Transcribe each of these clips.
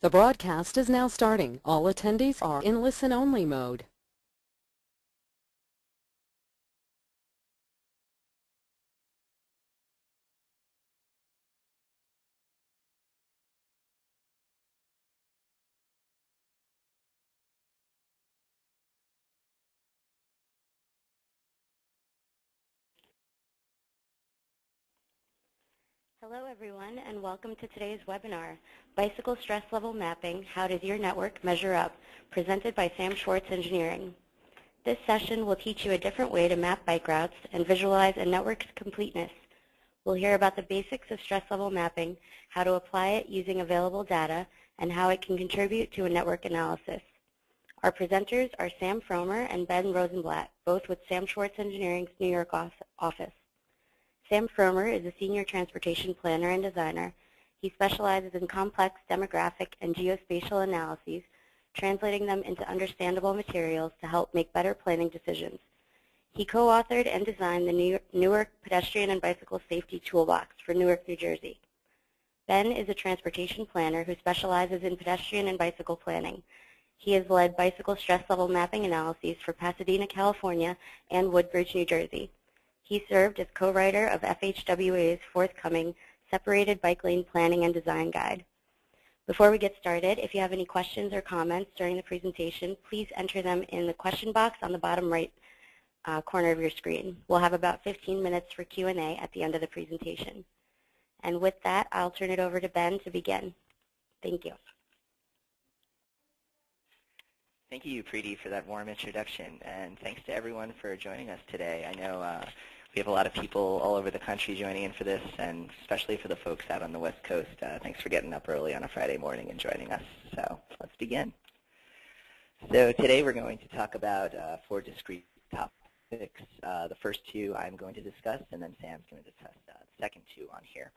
The broadcast is now starting. All attendees are in listen-only mode. Hello everyone, and welcome to today's webinar, Bicycle Stress Level Mapping, How Does Your Network Measure Up?, presented by Sam Schwartz Engineering. This session will teach you a different way to map bike routes and visualize a network's completeness. We'll hear about the basics of stress level mapping, how to apply it using available data, and how it can contribute to a network analysis. Our presenters are Sam Fromer and Ben Rosenblatt, both with Sam Schwartz Engineering's New York office. Sam Fromer is a senior transportation planner and designer. He specializes in complex demographic and geospatial analyses, translating them into understandable materials to help make better planning decisions. He co-authored and designed the Newark Pedestrian and Bicycle Safety Toolbox for Newark, New Jersey. Ben is a transportation planner who specializes in pedestrian and bicycle planning. He has led bicycle stress level mapping analyses for Pasadena, California, and Woodbridge, New Jersey. He served as co-writer of FHWA's forthcoming Separated Bike Lane Planning and Design Guide. Before we get started, if you have any questions or comments during the presentation, please enter them in the question box on the bottom right corner of your screen. We'll have about 15 minutes for Q&A at the end of the presentation. And with that, I'll turn it over to Ben to begin. Thank you. Thank you, Preeti, for that warm introduction, and thanks to everyone for joining us today. I know we have a lot of people all over the country joining in for this, and especially for the folks out on the West Coast. Thanks for getting up early on a Friday morning and joining us. So let's begin. So today we're going to talk about 4 discrete topics. The first 2 I'm going to discuss, and then Sam's going to discuss the second 2 on here.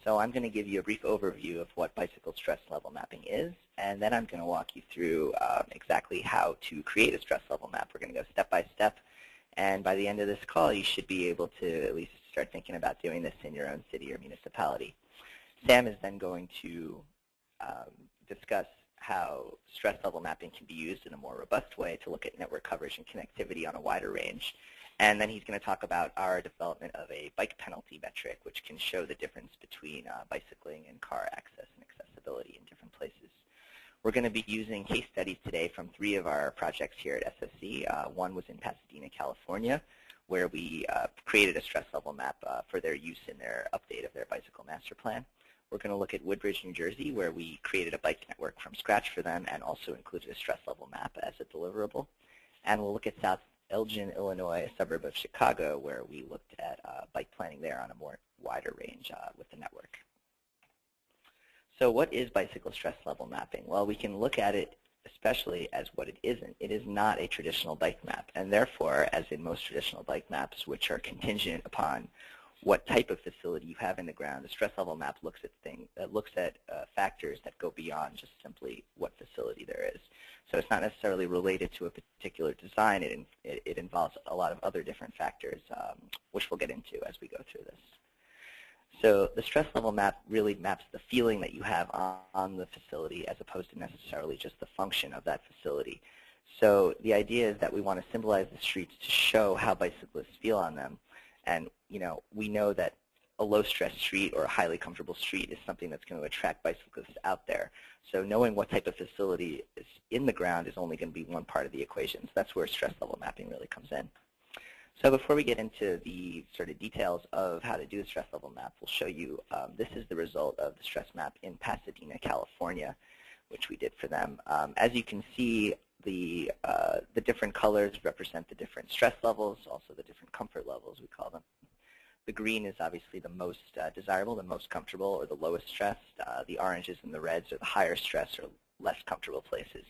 So I'm going to give you a brief overview of what bicycle stress level mapping is, and then I'm going to walk you through exactly how to create a stress level map. We're going to go step by step, and by the end of this call, you should be able to at least start thinking about doing this in your own city or municipality. Sam is then going to discuss how stress level mapping can be used in a more robust way to look at network coverage and connectivity on a wider range. And then he's going to talk about our development of a bike penalty metric, which can show the difference between bicycling and car access and accessibility in different places. We're going to be using case studies today from 3 of our projects here at SSC. One was in Pasadena, California, where we created a stress level map for their use in their update of their bicycle master plan. We're going to look at Woodbridge, New Jersey, where we created a bike network from scratch for them and also included a stress level map as a deliverable. And we'll look at South Elgin, Illinois, a suburb of Chicago, where we looked at bike planning there on a more wider range with the network. So what is bicycle stress level mapping? Well, we can look at it especially as what it isn't. It is not a traditional bike map, and therefore, as in most traditional bike maps, which are contingent upon what type of facility you have in the ground, a stress level map looks at factors that go beyond just simply what facility there is. So it's not necessarily related to a particular design. It involves a lot of other different factors, which we'll get into as we go through this. So the stress level map really maps the feeling that you have on the facility as opposed to necessarily just the function of that facility. So the idea is that we want to symbolize the streets to show how bicyclists feel on them. And we know that a low-stress street or a highly comfortable street is something that's going to attract bicyclists out there. So knowing what type of facility is in the ground is only going to be one part of the equation. So that's where stress level mapping really comes in. So before we get into the sort of details of how to do the stress level map, we'll show you this is the result of the stress map in Pasadena, California, which we did for them. As you can see, the different colors represent the different stress levels, also the different comfort levels, we call them. The green is obviously the most desirable, the most comfortable, or the lowest stress. The oranges and the reds are the higher stress or less comfortable places.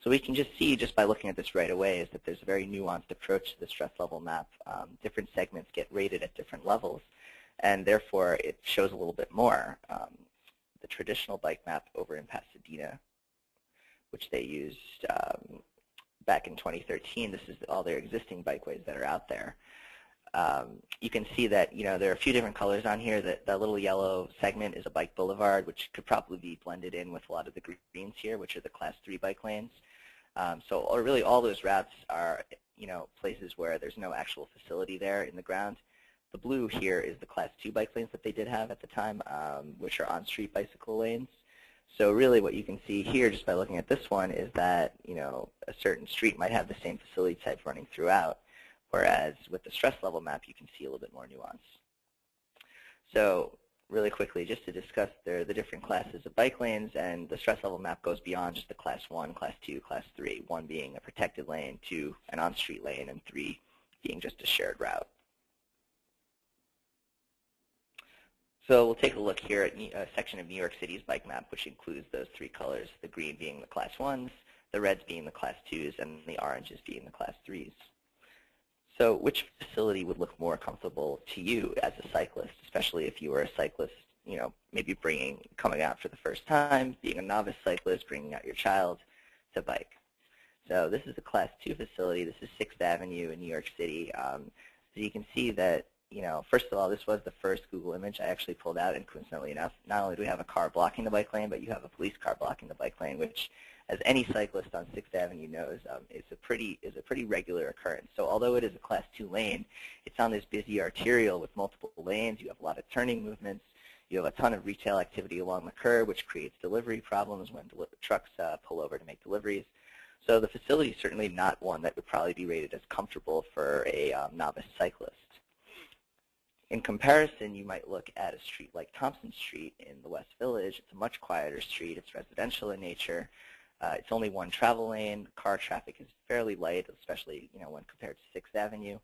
So we can just see, just by looking at this right away, is that there's a very nuanced approach to the stress level map. Different segments get rated at different levels, and therefore it shows a little bit more. The traditional bike map over in Pasadena, which they used back in 2013, this is all their existing bikeways that are out there. you can see that there are a few different colors on here. That little yellow segment is a bike boulevard, which could probably be blended in with a lot of the greens here, which are the Class 3 bike lanes. Or really all those routes are places where there's no actual facility there in the ground. The blue here is the Class 2 bike lanes that they did have at the time, which are on-street bicycle lanes. So really what you can see here just by looking at this one is that a certain street might have the same facility type running throughout, whereas with the stress level map you can see a little bit more nuance. So really quickly, just to discuss the different classes of bike lanes, and the stress level map goes beyond just the Class 1, Class 2, Class 3, 1 being a protected lane, 2 an on-street lane, and 3 being just a shared route. So we'll take a look here at a section of New York City's bike map, which includes those 3 colors, the green being the Class 1s, the reds being the Class 2s, and the oranges being the Class 3s. So which facility would look more comfortable to you as a cyclist, especially if you were a cyclist, maybe coming out for the first time, being a novice cyclist, bringing out your child to bike? So this is the Class 2 facility. This is 6th Avenue in New York City. So you can see that first of all, this was the first Google image I actually pulled out, and coincidentally enough, not only do we have a car blocking the bike lane, but you have a police car blocking the bike lane, which, as any cyclist on 6th Avenue knows, is a pretty regular occurrence. So although it is a Class 2 lane, it's on this busy arterial with multiple lanes. You have a lot of turning movements. You have a ton of retail activity along the curb, which creates delivery problems when trucks pull over to make deliveries. So the facility is certainly not one that would probably be rated as comfortable for a novice cyclist. In comparison, you might look at a street like Thompson Street in the West Village. It's a much quieter street. It's residential in nature. It's only 1 travel lane. Car traffic is fairly light, especially when compared to 6th Avenue.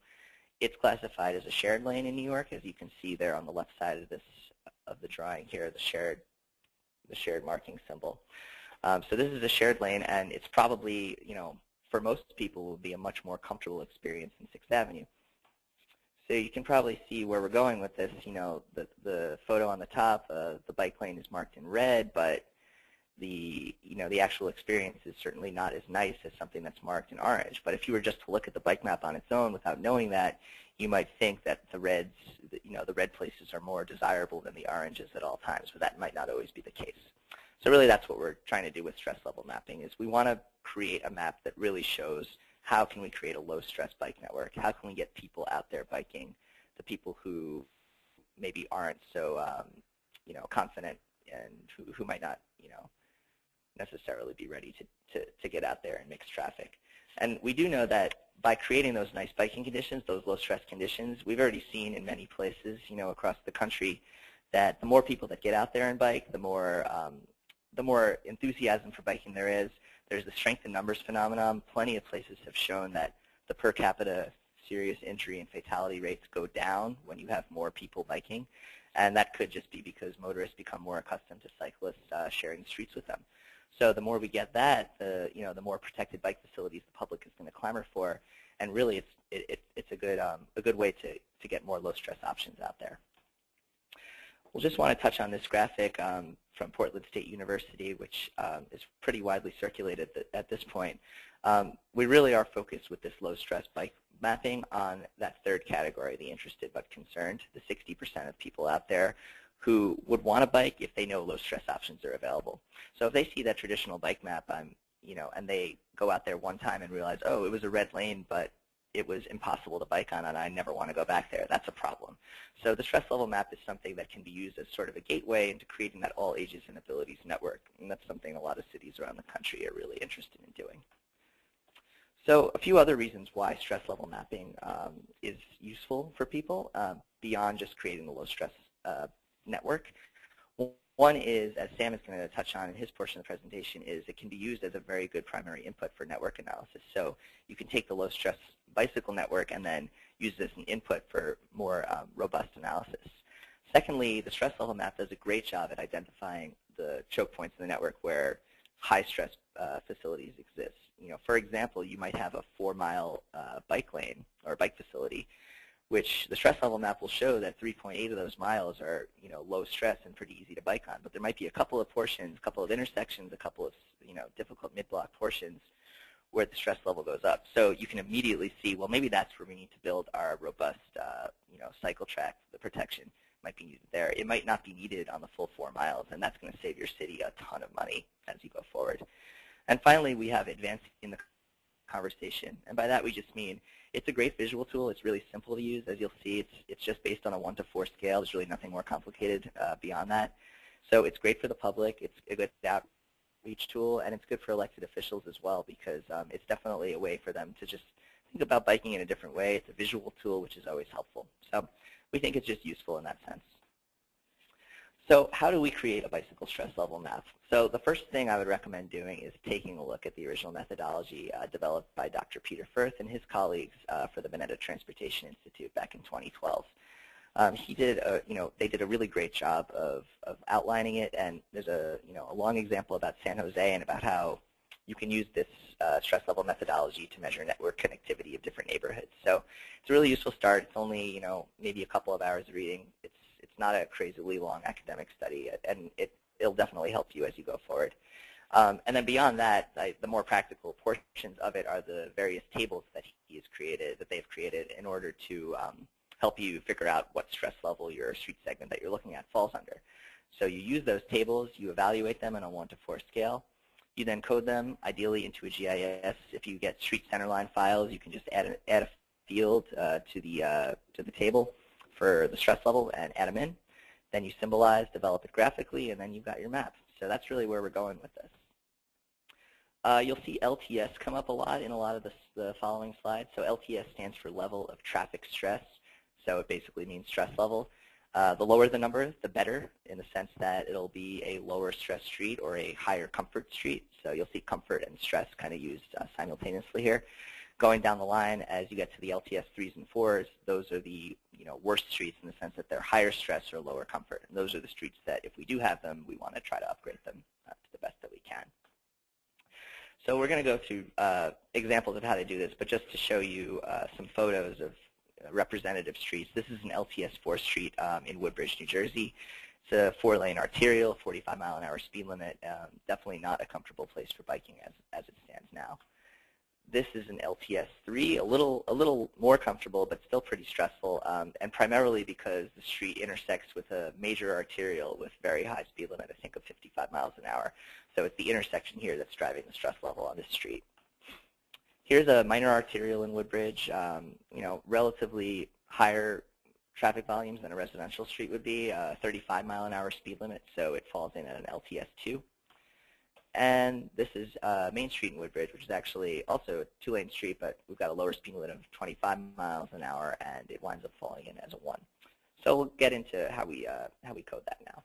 It's classified as a shared lane in New York, as you can see there on the left side of the drawing here, the shared marking symbol. So this is a shared lane, and it's probably for most people will be a much more comfortable experience than 6th Avenue. So you can probably see where we're going with this. The photo on the top, the bike lane is marked in red, but the actual experience is certainly not as nice as something that's marked in orange. But if you were just to look at the bike map on its own without knowing that, you might think that the red places are more desirable than the oranges at all times, but that might not always be the case. So really that's what we're trying to do with stress level mapping, is we want to create a map that really shows how can we create a low-stress bike network? How can we get people out there biking, the people who maybe aren't so confident and who might not necessarily be ready to get out there and mix traffic. And we do know that by creating those nice biking conditions, those low-stress conditions, we've already seen in many places across the country that the more people that get out there and bike, the more enthusiasm for biking there is. There's the strength in numbers phenomenon. Plenty of places have shown that the per capita serious injury and fatality rates go down when you have more people biking, and that could just be because motorists become more accustomed to cyclists sharing the streets with them. So the more we get that, the more protected bike facilities the public is going to clamor for, and really it's a good way to get more low-stress options out there. We'll just want to touch on this graphic from Portland State University, which is pretty widely circulated at this point. We really are focused with this low-stress bike mapping on that third category, the interested but concerned, the 60% of people out there who would want to bike if they know low-stress options are available. So if they see that traditional bike map, and they go out there one time and realize, oh, it was a red lane, but it was impossible to bike on, and I never want to go back there. That's a problem. So the stress level map is something that can be used as sort of a gateway into creating that all ages and abilities network, and that's something a lot of cities around the country are really interested in doing. So a few other reasons why stress level mapping is useful for people beyond just creating the low stress network. One is, as Sam is going to touch on in his portion of the presentation, is it can be used as a very good primary input for network analysis. So you can take the low stress bicycle network and then use this as an input for more robust analysis. Secondly, the stress level map does a great job at identifying the choke points in the network where high stress facilities exist. For example, you might have a 4-mile bike lane or bike facility, which the stress level map will show that 3.8 of those miles are low stress and pretty easy to bike on. But there might be a couple of portions, a couple of intersections, a couple of difficult mid-block portions where the stress level goes up. So you can immediately see, well, maybe that's where we need to build our robust cycle track. The protection might be needed there. It might not be needed on the full 4 miles, and that's going to save your city a ton of money as you go forward. And finally, we have advancing the conversation. And by that, we just mean it's a great visual tool. It's really simple to use. As you'll see, it's just based on a 1 to 4 scale. There's really nothing more complicated beyond that. So it's great for the public. It's a good outreach tool, and it's good for elected officials as well, because it's definitely a way for them to just think about biking in a different way. It's a visual tool, which is always helpful. So we think it's just useful in that sense. So how do we create a bicycle stress level map? So the first thing I would recommend doing is taking a look at the original methodology developed by Dr. Peter Firth and his colleagues for the Mineta Transportation Institute back in 2012. They did a really great job of outlining it, and there's a long example about San Jose and about how you can use this stress level methodology to measure network connectivity of different neighborhoods. So it's a really useful start. It's only maybe a couple of hours of reading. It's not a crazily long academic study, and it'll definitely help you as you go forward. And then beyond that, the more practical portions of it are the various tables that they've created in order to help you figure out what stress level your street segment that you're looking at falls under. So you use those tables, you evaluate them on a 1 to 4 scale. You then code them, ideally into a GIS. If you get street centerline files, you can just add a field to the table for the stress level and add them in. Then you symbolize, develop it graphically, and then you've got your map. So that's really where we're going with this. You'll see LTS come up a lot in a lot of the following slides. So LTS stands for level of traffic stress. So it basically means stress level. The lower the number, the better, in the sense that it'll be a lower stress street or a higher comfort street. So you'll see comfort and stress kind of used simultaneously here. Going down the line, as you get to the LTS 3s and 4s, those are the worst streets in the sense that they're higher stress or lower comfort. And those are the streets that, if we do have them, we want to try to upgrade them to the best that we can. So we're going to go through examples of how to do this, but just to show you some photos of representative streets. This is an LTS 4 street in Woodbridge, New Jersey. It's a 4-lane arterial, 45-mile-an-hour speed limit. Definitely not a comfortable place for biking as it stands now. This is an LTS 3, a little more comfortable, but still pretty stressful, and primarily because the street intersects with a major arterial with very high speed limit, I think of 55 miles an hour. So it's the intersection here that's driving the stress level on this street. Here's a minor arterial in Woodbridge, relatively higher traffic volumes than a residential street would be, 35-mile-an-hour speed limit, so it falls in at an LTS 2. And this is Main Street in Woodbridge, which is actually also a 2-lane street, but we've got a lower speed limit of 25 miles an hour, and it winds up falling in as a 1. So we'll get into how we code that now.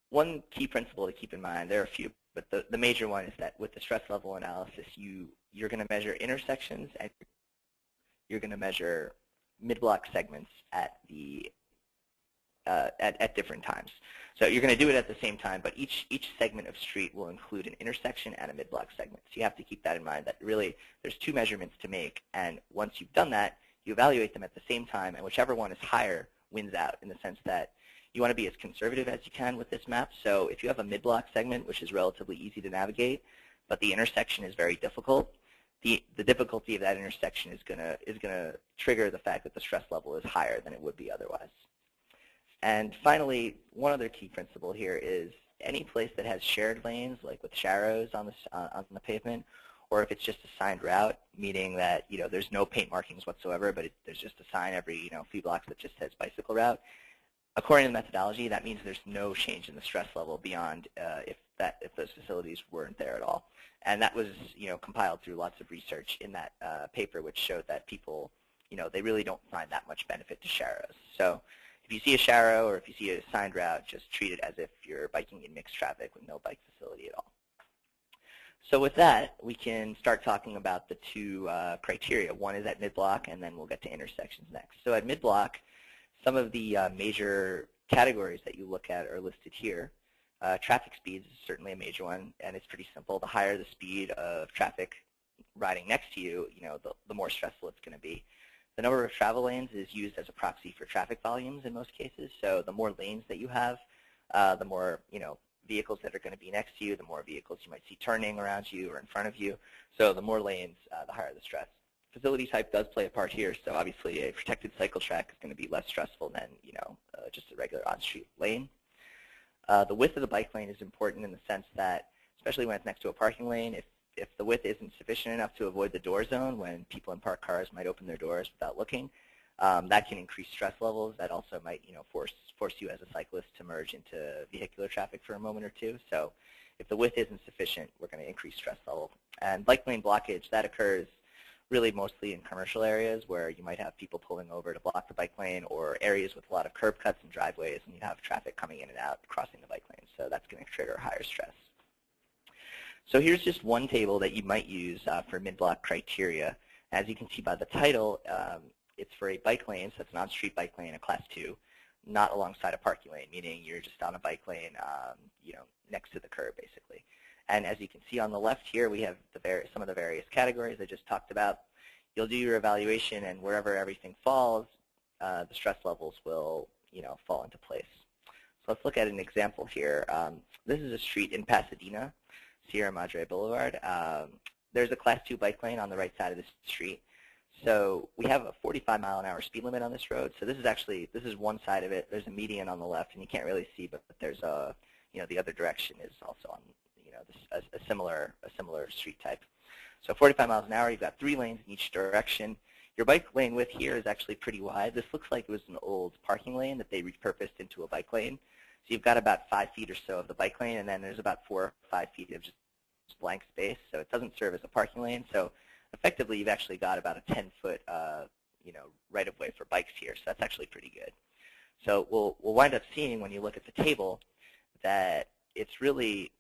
One key principle to keep in mind, there are a few, but the major one is that with the stress level analysis, you're going to measure intersections, and you're going to measure mid-block segments at different times. So you're going to do it at the same time, but each segment of street will include an intersection and a mid-block segment. So you have to keep that in mind, that really there's 2 measurements to make, and once you've done that, you evaluate them at the same time, and whichever one is higher wins out, in the sense that you want to be as conservative as you can with this map. So if you have a mid-block segment, which is relatively easy to navigate, but the intersection is very difficult, the difficulty of that intersection is going to trigger the fact that the stress level is higher than it would be otherwise. And finally, one other key principle here is any place that has shared lanes, like with sharrows on the pavement, or if it's just a signed route, meaning that there's no paint markings whatsoever, but there's just a sign every few blocks that just says bicycle route. According to the methodology, that means there's no change in the stress level beyond if those facilities weren't there at all. And that was compiled through lots of research in that paper, which showed that people they really don't find that much benefit to sharrows. So if you see a sharrow or if you see a signed route, just treat it as if you're biking in mixed traffic with no bike facility at all. So with that, we can start talking about the 2 criteria. One is at mid-block, and then we'll get to intersections next. So at mid-block, some of the major categories that you look at are listed here. Traffic speeds is certainly a major one, and it's pretty simple. The higher the speed of traffic riding next to you, the more stressful it's going to be. The number of travel lanes is used as a proxy for traffic volumes in most cases. So the more lanes that you have, the more vehicles that are going to be next to you, the more vehicles you might see turning around you or in front of you. So the more lanes, the higher the stress. Facility type does play a part here, so obviously a protected cycle track is going to be less stressful than just a regular on-street lane. The width of the bike lane is important in the sense that, especially when it's next to a parking lane, if the width isn't sufficient enough to avoid the door zone when people in parked cars might open their doors without looking, that can increase stress levels. That also might force you as a cyclist to merge into vehicular traffic for a moment or two. So if the width isn't sufficient, we're going to increase stress level. And bike lane blockage, that occurs really mostly in commercial areas where you might have people pulling over to block the bike lane, or areas with a lot of curb cuts and driveways, and you have traffic coming in and out crossing the bike lane. So that's going to trigger higher stress. So here's just one table that you might use for mid-block criteria. As you can see by the title, it's for a bike lane, so it's an on-street bike lane, a Class 2, not alongside a parking lane, meaning you're just on a bike lane, next to the curb, basically. And as you can see on the left here, we have some of the various categories I just talked about. You'll do your evaluation, and wherever everything falls, the stress levels will, fall into place. So let's look at an example here. This is a street in Pasadena, Sierra Madre Boulevard. There's a Class 2 bike lane on the right side of the street. So we have a 45-mile-an-hour speed limit on this road. So this is one side of it. There's a median on the left, and you can't really see, but there's a, the other direction is also on, a similar street type. So 45 miles an hour, you've got 3 lanes in each direction. Your bike lane width here is actually pretty wide. This looks like it was an old parking lane that they repurposed into a bike lane. So you've got about 5 feet or so of the bike lane, and then there's about 4 or 5 feet of just blank space. So it doesn't serve as a parking lane. So effectively, you've actually got about a 10-foot, right-of-way for bikes here. So that's actually pretty good. So we'll wind up seeing, when you look at the table, that it's really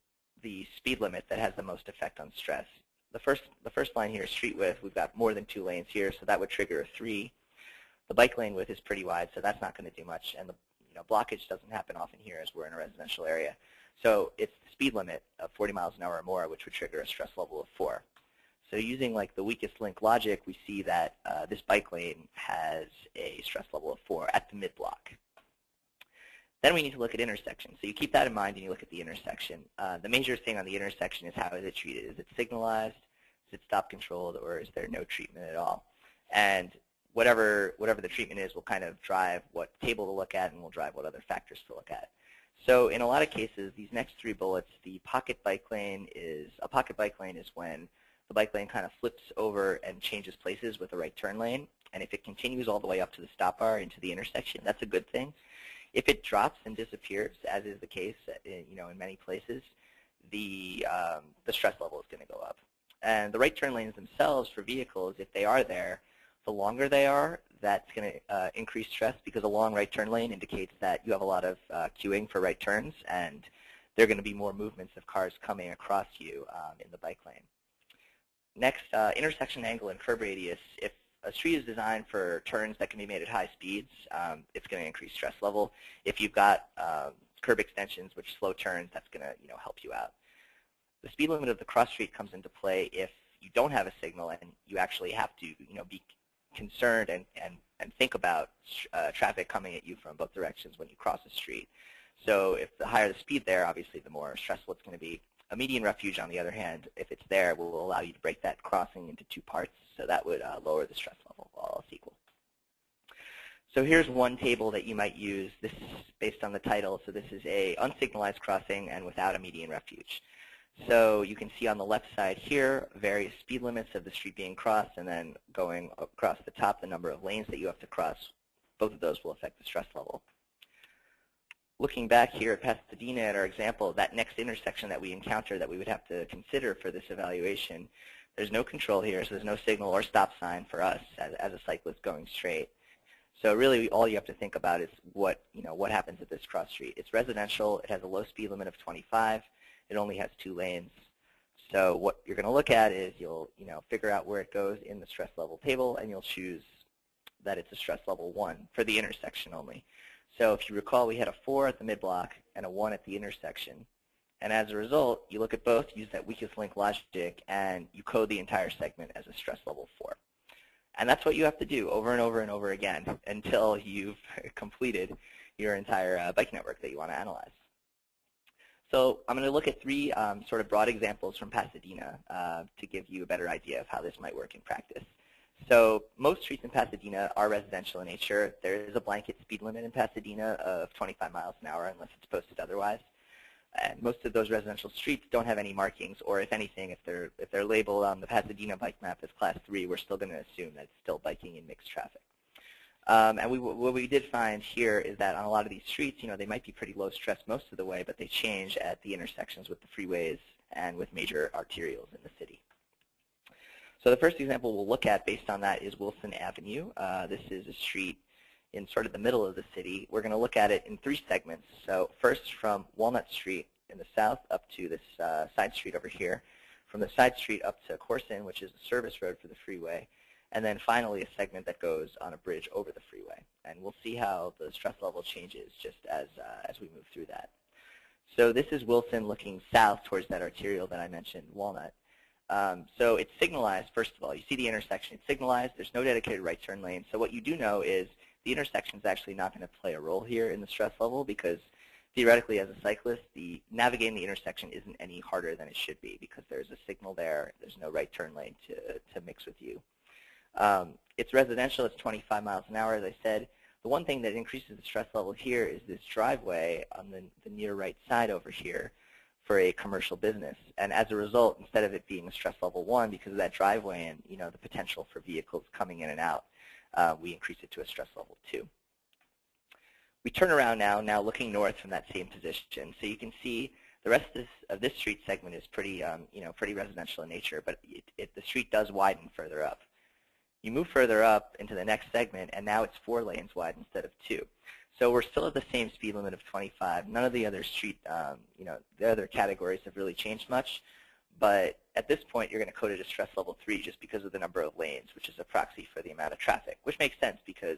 the speed limit that has the most effect on stress. The first line here is street width. We've got more than 2 lanes here, so that would trigger a 3. The bike lane width is pretty wide, so that's not going to do much. And the blockage doesn't happen often here, as we're in a residential area. So it's the speed limit of 40 miles an hour or more, which would trigger a stress level of 4. So using like the weakest link logic, we see that this bike lane has a stress level of 4 at the mid-block. Then we need to look at intersections. So you keep that in mind and you look at the intersection. The major thing on the intersection is how is it treated. Is it signalized? Is it stop controlled? Or is there no treatment at all? And whatever the treatment is will kind of drive what table to look at, and will drive what other factors to look at. So in a lot of cases, these next 3 bullets, a pocket bike lane is when the bike lane kind of flips over and changes places with the right turn lane. And if it continues all the way up to the stop bar into the intersection, that's a good thing. If it drops and disappears, as is the case in many places, the stress level is going to go up. And the right turn lanes themselves for vehicles, if they are there, the longer they are, that's going to increase stress, because a long right turn lane indicates that you have a lot of queuing for right turns, and there are going to be more movements of cars coming across you in the bike lane. Next, intersection angle and curb radius. If a street is designed for turns that can be made at high speeds, it's going to increase stress level. If you've got curb extensions, which slow turns, that's going to help you out. The speed limit of the cross street comes into play if you don't have a signal and you actually have to be concerned and think about traffic coming at you from both directions when you cross a street. So if the higher the speed there, obviously the more stressful it's going to be. A median refuge, on the other hand, if it's there, will allow you to break that crossing into 2 parts, so that would lower the stress level, all else equal. So here's one table that you might use. This is based on the title, so this is a unsignalized crossing and without a median refuge. So you can see on the left side here various speed limits of the street being crossed, and then going across the top the number of lanes that you have to cross. Both of those will affect the stress level. Looking back here at Pasadena at our example, that next intersection that we encounter that we would have to consider for this evaluation, there's no control here, so there's no signal or stop sign for us as a cyclist going straight. So really all you have to think about is what happens at this cross street. It's residential, it has a low speed limit of 25, it only has 2 lanes. So what you're going to look at is you'll figure out where it goes in the stress level table, and you'll choose that it's a stress level 1 for the intersection only. So if you recall, we had a 4 at the mid-block and a 1 at the intersection. And as a result, you look at both, use that weakest link logic, and you code the entire segment as a stress level 4. And that's what you have to do over and over and over again until you've completed your entire bike network that you want to analyze. So I'm going to look at three sort of broad examples from Pasadena to give you a better idea of how this might work in practice. So most streets in Pasadena are residential in nature. There is a blanket speed limit in Pasadena of 25 miles an hour unless it's posted otherwise. And most of those residential streets don't have any markings, or if anything, if they're labeled on the Pasadena bike map as Class 3, we're still going to assume that it's still biking in mixed traffic. And what we did find here is that on a lot of these streets, they might be pretty low stress most of the way, but they change at the intersections with the freeways and with major arterials in the city. So the first example we'll look at based on that is Wilson Avenue. This is a street in sort of the middle of the city. We're going to look at it in three segments. So first from Walnut Street in the south up to this side street over here, from the side street up to Corson, which is the service road for the freeway, and then finally a segment that goes on a bridge over the freeway. And we'll see how the stress level changes just as we move through that. So this is Wilson looking south towards that arterial that I mentioned, Walnut. So it's signalized, first of all. You see the intersection. It's signalized. There's no dedicated right turn lane. So what you do know is the intersection is actually not going to play a role here in the stress level because theoretically as a cyclist, navigating the intersection isn't any harder than it should be because there's a signal there. There's no right turn lane to mix with you. It's residential. It's 25 miles an hour, as I said. The one thing that increases the stress level here is this driveway on the near right side over here for a commercial business. And as a result, instead of it being a stress level 1 because of that driveway and the potential for vehicles coming in and out, we increase it to a stress level 2. We turn around now looking north from that same position. So you can see the rest of this street segment is pretty, pretty residential in nature, but the street does widen further up. You move further up into the next segment, and now it's 4 lanes wide instead of 2. So we're still at the same speed limit of 25. None of the other the other categories have really changed much. But at this point, you're going to code it as stress level 3 just because of the number of lanes, which is a proxy for the amount of traffic, which makes sense because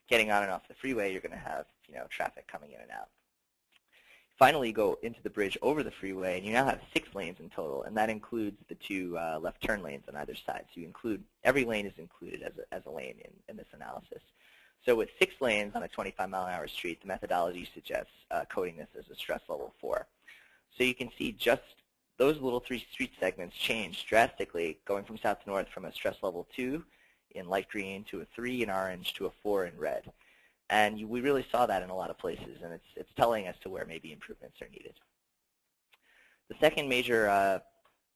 getting on and off the freeway, you're going to have traffic coming in and out. Finally, you go into the bridge over the freeway, and you now have 6 lanes in total, and that includes the 2 left turn lanes on either side. So you include every lane is included as a lane in this analysis. So with 6 lanes on a 25-mile-an-hour street, the methodology suggests coding this as a stress level 4. So you can see just those little 3 street segments change drastically, going from south to north from a stress level 2 in light green to a 3 in orange to a 4 in red. And we really saw that in a lot of places, and it's telling as to where maybe improvements are needed. The second major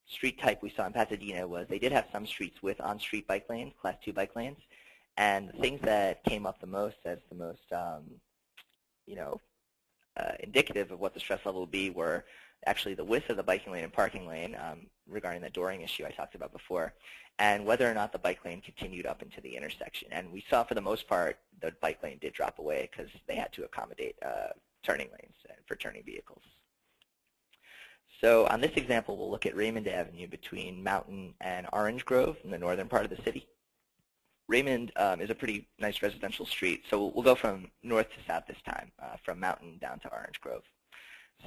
street type we saw in Pasadena was they did have some streets with on-street bike lanes, Class 2 bike lanes, and the things that came up the most as the most indicative of what the stress level would be were actually the width of the biking lane and parking lane regarding the dooring issue I talked about before, and whether or not the bike lane continued up into the intersection. And we saw for the most part the bike lane did drop away because they had to accommodate turning lanes for turning vehicles. So on this example, we'll look at Raymond Avenue between Mountain and Orange Grove in the northern part of the city. Raymond is a pretty nice residential street, so we'll go from north to south this time, from Mountain down to Orange Grove.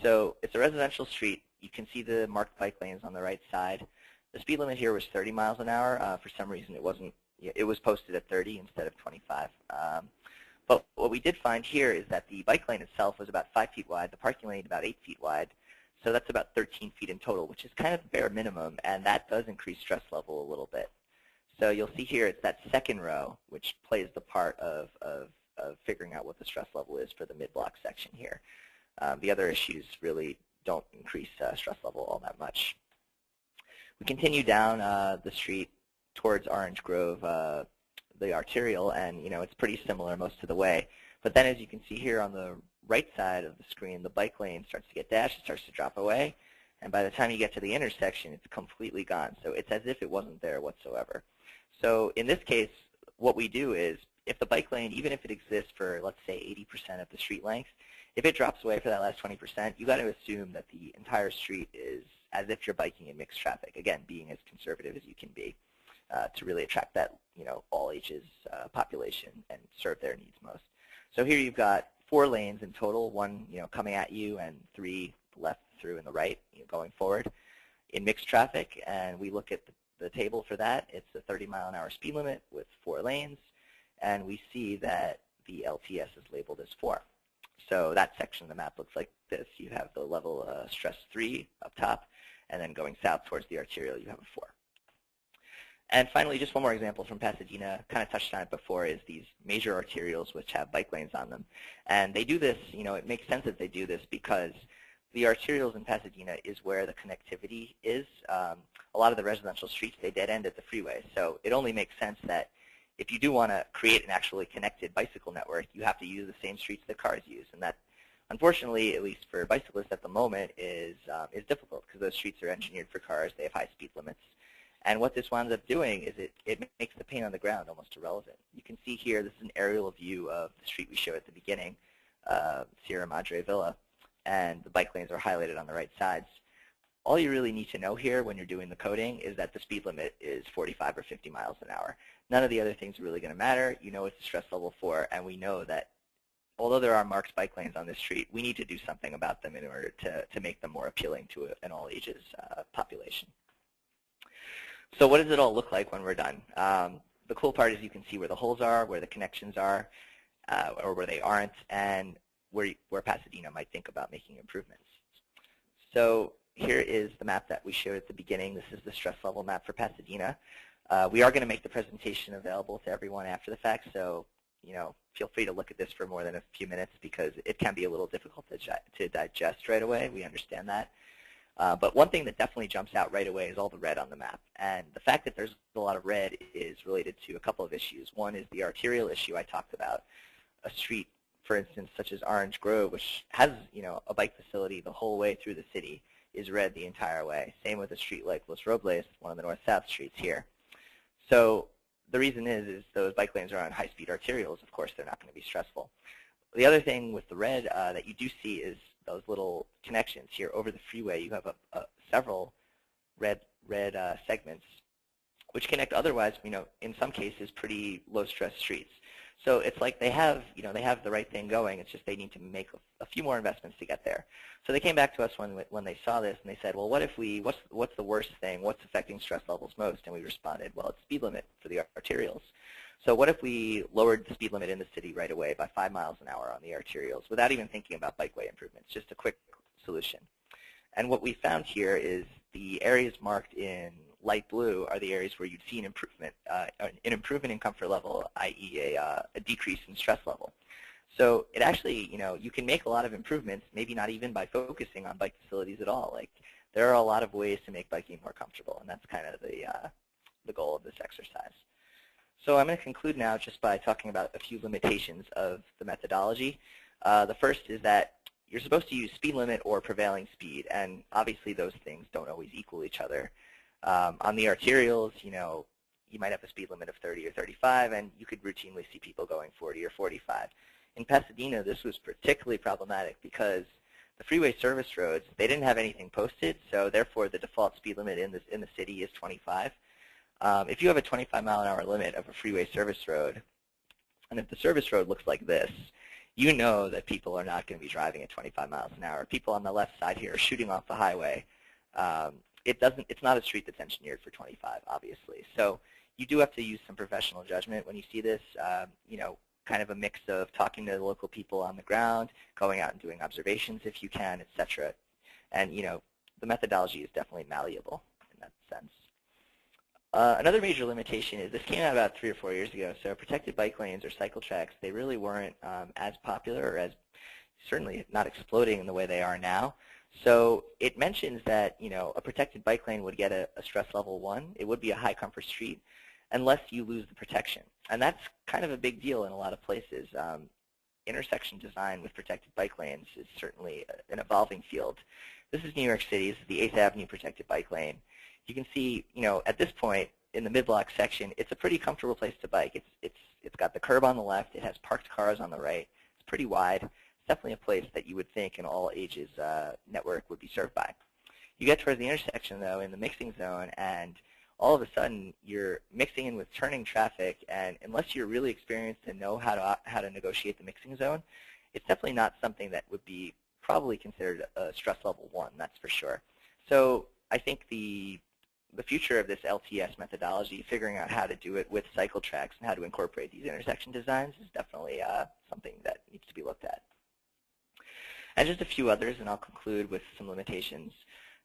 So it's a residential street. You can see the marked bike lanes on the right side. The speed limit here was 30 miles an hour. For some reason, it was posted at 30 instead of 25. But what we did find here is that the bike lane itself was about 5 feet wide, the parking lane about 8 feet wide. So that's about 13 feet in total, which is kind of bare minimum, and that does increase stress level a little bit. So you'll see here it's that second row which plays the part of figuring out what the stress level is for the mid-block section here. The other issues really don't increase stress level all that much. We continue down the street towards Orange Grove, the arterial, and it's pretty similar most of the way. But then as you can see here on the right side of the screen, the bike lane starts to get dashed, it starts to drop away, and by the time you get to the intersection, it's completely gone. So it's as if it wasn't there whatsoever. So in this case, what we do is, if the bike lane, even if it exists for, let's say, 80% of the street length, if it drops away for that last 20%, you got to assume that the entire street is as if you're biking in mixed traffic, again, being as conservative as you can be to really attract that, all ages population and serve their needs most. So here you've got 4 lanes in total, 1 coming at you and 3 left through and the right going forward in mixed traffic. And we look at the table for that. It's a 30-mile-an-hour speed limit with 4 lanes, and we see that the LTS is labeled as 4. So that section of the map looks like this. You have the level stress 3 up top, and then going south towards the arterial, you have a 4. And finally, just one more example from Pasadena, kind of touched on it before, is these major arterials which have bike lanes on them. And they do this, it makes sense that they do this because the arterials in Pasadena is where the connectivity is. A lot of the residential streets, they dead end at the freeway. So it only makes sense that if you do want to create an actually connected bicycle network, you have to use the same streets that cars use. And that, unfortunately, at least for bicyclists at the moment, is difficult because those streets are engineered for cars. They have high speed limits. And what this winds up doing is it makes the paint on the ground almost irrelevant. You can see here, this is an aerial view of the street we showed at the beginning, Sierra Madre Villa, and the bike lanes are highlighted on the right sides. All you really need to know here when you're doing the coding is that the speed limit is 45 or 50 miles an hour. None of the other things are really going to matter. You know it's the stress level 4, and we know that although there are marked bike lanes on this street, we need to do something about them in order to make them more appealing to an all ages population. So what does it all look like when we're done? The cool part is you can see where the holes are, where the connections are, or where they aren't, and where Pasadena might think about making improvements. So here is the map that we showed at the beginning. This is the stress level map for Pasadena. We are going to make the presentation available to everyone after the fact, so feel free to look at this for more than a few minutes because it can be a little difficult to digest right away. We understand that. But one thing that definitely jumps out right away is all the red on the map. And the fact that there's a lot of red is related to a couple of issues. One is the arterial issue I talked about. A street, for instance, such as Orange Grove, which has a bike facility the whole way through the city, is red the entire way. Same with a street like Los Robles, one of the north-south streets here. So the reason is those bike lanes are on high-speed arterials. Of course, they're not going to be stressful. The other thing with the red that you do see is those little connections here over the freeway. You have several red segments which connect otherwise, in some cases, pretty low-stress streets. So it's like they have the right thing going. It's just they need to make a few more investments to get there. So they came back to us when they saw this, and they said, well, what's the worst thing? What's affecting stress levels most? And we responded, well, it's speed limit for the arterials. So what if we lowered the speed limit in the city right away by 5 miles an hour on the arterials without even thinking about bikeway improvements, just a quick solution? And what we found here is the areas marked in light blue are the areas where you'd see an improvement in comfort level, i.e. a decrease in stress level. So it actually, you can make a lot of improvements, maybe not even by focusing on bike facilities at all. Like, there are a lot of ways to make biking more comfortable, and that's kind of the goal of this exercise. So I'm going to conclude now just by talking about a few limitations of the methodology. The first is that you're supposed to use speed limit or prevailing speed, and obviously those things don't always equal each other. On the arterials, you might have a speed limit of 30 or 35, and you could routinely see people going 40 or 45. In Pasadena, this was particularly problematic because the freeway service roads, they didn't have anything posted, so therefore the default speed limit in the city is 25. If you have a 25-mile-an-hour limit of a freeway service road, and if the service road looks like this, you know that people are not going to be driving at 25 miles an hour. People on the left side here are shooting off the highway. It's not a street that's engineered for 25, obviously. So you do have to use some professional judgment when you see this, kind of a mix of talking to the local people on the ground, going out and doing observations if you can, etc. And, the methodology is definitely malleable in that sense. Another major limitation is this came out about 3 or 4 years ago. So protected bike lanes or cycle tracks, they really weren't as popular or as certainly not exploding in the way they are now. So it mentions that a protected bike lane would get a stress level 1. It would be a high comfort street unless you lose the protection. And that's kind of a big deal in a lot of places. Intersection design with protected bike lanes is certainly an evolving field. This is New York City. This is the 8th Avenue protected bike lane. You can see, at this point in the mid-block section, it's a pretty comfortable place to bike. It's got the curb on the left. It has parked cars on the right. It's pretty wide. It's definitely a place that you would think an all-ages network would be served by. You get towards the intersection, though, in the mixing zone, and all of a sudden you're mixing in with turning traffic, and unless you're really experienced and know how to negotiate the mixing zone, it's definitely not something that would be probably considered a stress level 1, that's for sure. So I think the future of this LTS methodology, figuring out how to do it with cycle tracks and how to incorporate these intersection designs, is definitely something that needs to be looked at. and just a few others, and I'll conclude with some limitations.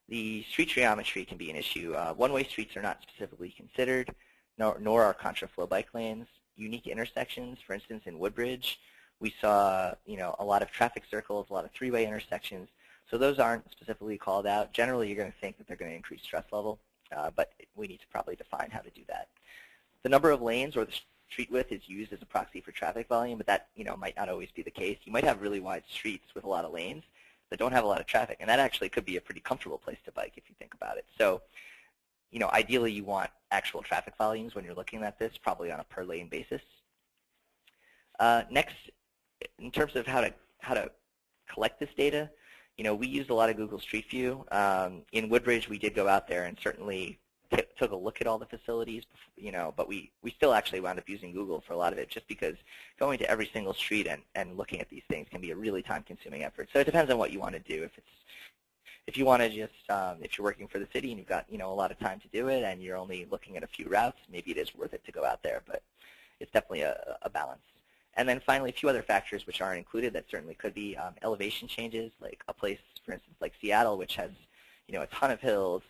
The street geometry can be an issue. One-way streets are not specifically considered, nor are contraflow bike lanes. Unique intersections, for instance, in Woodbridge, we saw a lot of traffic circles, a lot of three-way intersections. So those aren't specifically called out. Generally, you're going to think that they're going to increase stress level, but we need to probably define how to do that. The number of lanes or the street width is used as a proxy for traffic volume, but that might not always be the case. You might have really wide streets with a lot of lanes that don't have a lot of traffic, and that actually could be a pretty comfortable place to bike if you think about it. So, ideally you want actual traffic volumes when you're looking at this, probably on a per lane basis. Next, in terms of how to collect this data, we used a lot of Google Street View. In Woodbridge, we did go out there and certainly took a look at all the facilities, but we still actually wound up using Google for a lot of it, just because going to every single street and looking at these things can be a really time-consuming effort. So it depends on what you want to do. If you want to just, if you're working for the city and you've got a lot of time to do it and you're only looking at a few routes, maybe it is worth it to go out there, but it's definitely a balance. And then finally, a few other factors which aren't included that certainly could be elevation changes, like a place, for instance, like Seattle, which has a ton of hills,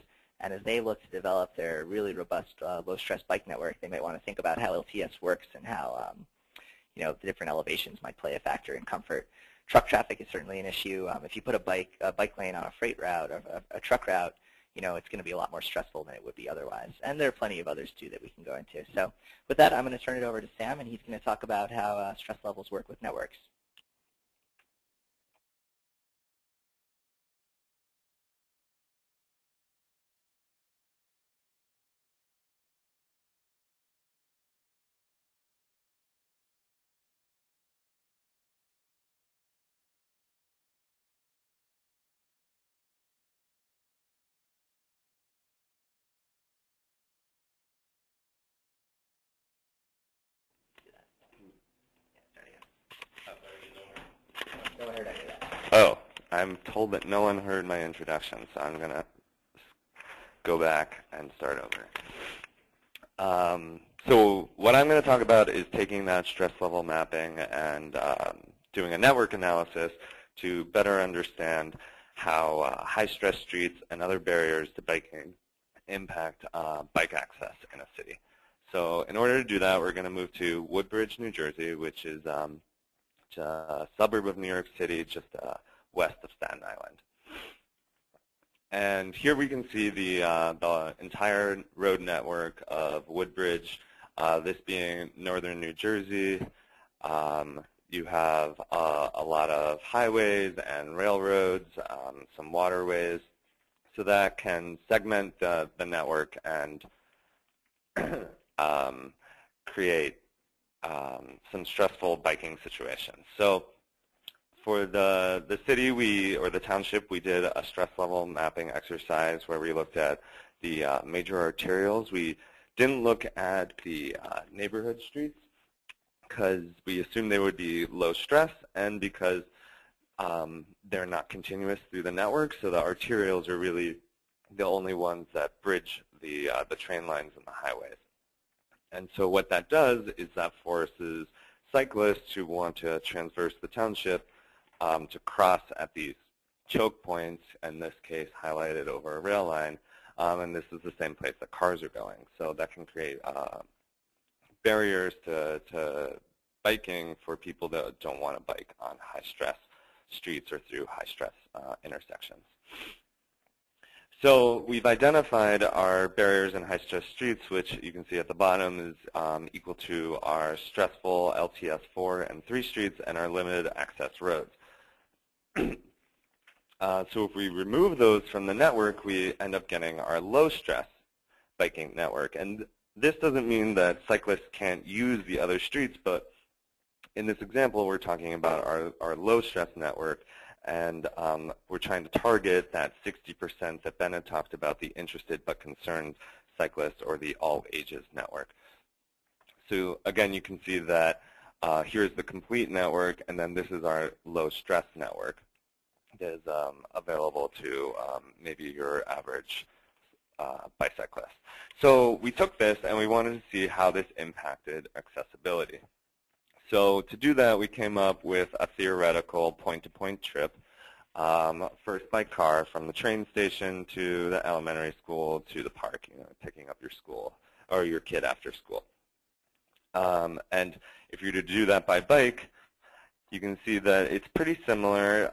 and as they look to develop their really robust low-stress bike network, they might want to think about how LTS works and how the different elevations might play a factor in comfort. Truck traffic is certainly an issue. If you put a bike lane on a freight route or a truck route, it's going to be a lot more stressful than it would be otherwise. And there are plenty of others, too, that we can go into. So with that, I'm going to turn it over to Sam, and he's going to talk about how stress levels work with networks. Oh, I'm told that no one heard my introduction, so I'm going to go back and start over. So what I'm going to talk about is taking that stress level mapping and doing a network analysis to better understand how high-stress streets and other barriers to biking impact bike access in a city. So in order to do that, we're going to move to Woodbridge, New Jersey, which is a suburb of New York City, just west of Staten Island. And here we can see the entire road network of Woodbridge, this being northern New Jersey. You have a lot of highways and railroads, some waterways, so that can segment the network and create some stressful biking situations. So for the city, or the township, we did a stress level mapping exercise where we looked at the major arterials. We didn't look at the neighborhood streets because we assumed they would be low stress, and because they're not continuous through the network, so the arterials are really the only ones that bridge the train lines and the highways. And so what that does is that forces cyclists who want to traverse the township to cross at these choke points, in this case highlighted over a rail line, and this is the same place that cars are going. So that can create barriers to biking for people that don't want to bike on high-stress streets or through high-stress intersections. So we've identified our barriers in high-stress streets, which you can see at the bottom is equal to our stressful LTS 4 and 3 streets and our limited access roads. So if we remove those from the network, we end up getting our low-stress biking network. And this doesn't mean that cyclists can't use the other streets, but in this example, we're talking about our low-stress network. And we're trying to target that 60% that Bennett talked about, the interested but concerned cyclist, or the all ages network. So again, you can see that here's the complete network, and then this is our low stress network that is available to maybe your average bicyclist. So we took this and we wanted to see how this impacted accessibility. So to do that, we came up with a theoretical point-to-point trip. first by car from the train station to the elementary school to the park, picking up your school or your kid after school. And if you're to do that by bike, you can see that it's pretty similar.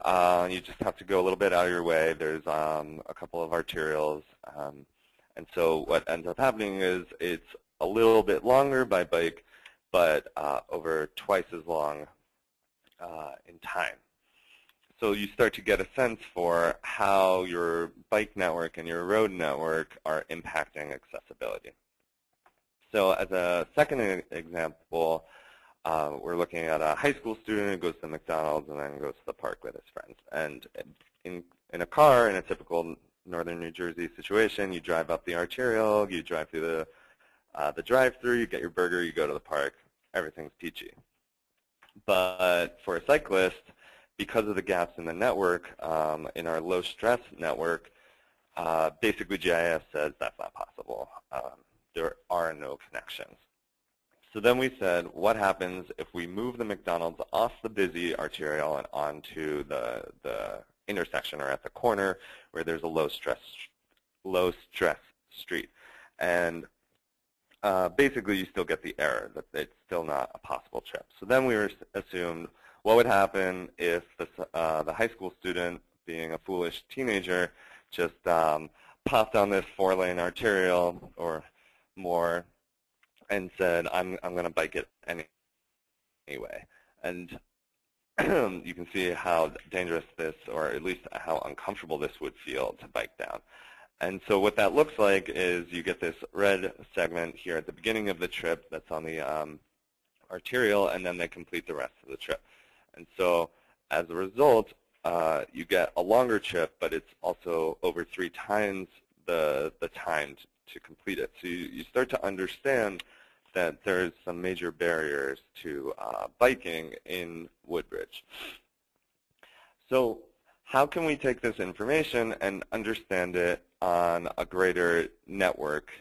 You just have to go a little bit out of your way. There's a couple of arterials. And so what ends up happening is it's a little bit longer by bike, but over twice as long in time. So you start to get a sense for how your bike network and your road network are impacting accessibility. So as a second example, we're looking at a high school student who goes to McDonald's and then goes to the park with his friends. And in a car, in a typical northern New Jersey situation, you drive up the arterial, you drive through the drive-through, you get your burger, you go to the park, everything's peachy. But for a cyclist, because of the gaps in the network, in our low-stress network, basically GIS says that's not possible. There are no connections. So then we said, what happens if we move the McDonald's off the busy arterial and onto the intersection or at the corner where there's a low-stress street? And basically, you still get the error that it's still not a possible trip. So then we assumed, what would happen if the high school student, being a foolish teenager, just popped on this 4-lane arterial or more and said, I'm going to bike it anyway. And you can see how dangerous this, or at least how uncomfortable this would feel to bike down. And so what that looks like is you get this red segment here at the beginning of the trip that's on the arterial, and then they complete the rest of the trip. And so as a result, you get a longer trip, but it's also over 3 times the time to complete it. So you start to understand that there's some major barriers to biking in Woodbridge. So how can we take this information and understand it on a greater network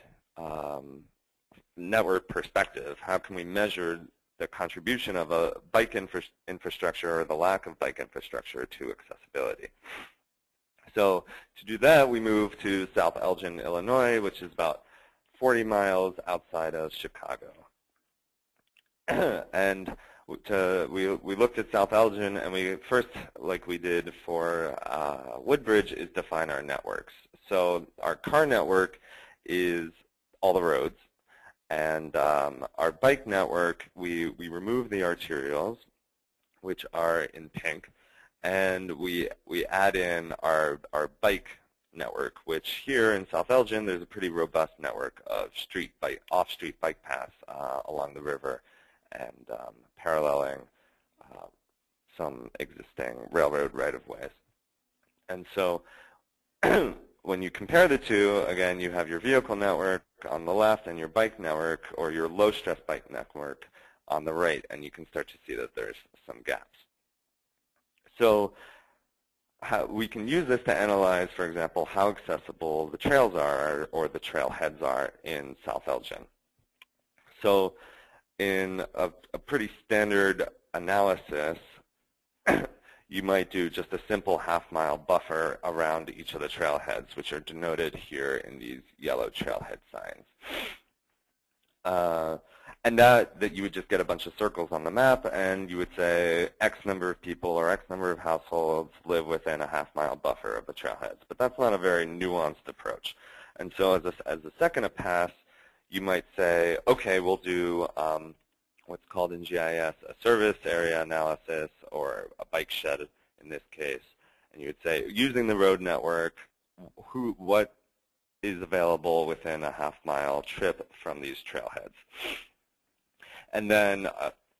perspective? How can we measure the contribution of a bike infrastructure or the lack of bike infrastructure to accessibility? So to do that, we moved to South Elgin, Illinois, which is about 40 miles outside of Chicago. And we looked at South Elgin, and we first, like we did for Woodbridge, is define our networks. So our car network is all the roads, and our bike network, we remove the arterials, which are in pink, and we add in our bike network, which here in South Elgin, there's a pretty robust network of off-street bike paths along the river and paralleling some existing railroad right-of-ways. And so when you compare the two, again, you have your vehicle network on the left and your bike network, or your low-stress bike network, on the right, and you can start to see that there's some gaps. So we can use this to analyze, for example, how accessible the trails are or the trailheads are in South Elgin. So in a pretty standard analysis, you might do just a simple half-mile buffer around each of the trailheads, which are denoted here in these yellow trailhead signs. And that you would just get a bunch of circles on the map, and you would say X number of people or X number of households live within a half-mile buffer of the trailheads. But that's not a very nuanced approach. And so as a second pass, you might say, okay, we'll do what's called in GIS a service area analysis, or a bike shed in this case. And you would say, using the road network, what is available within a half-mile trip from these trailheads? And then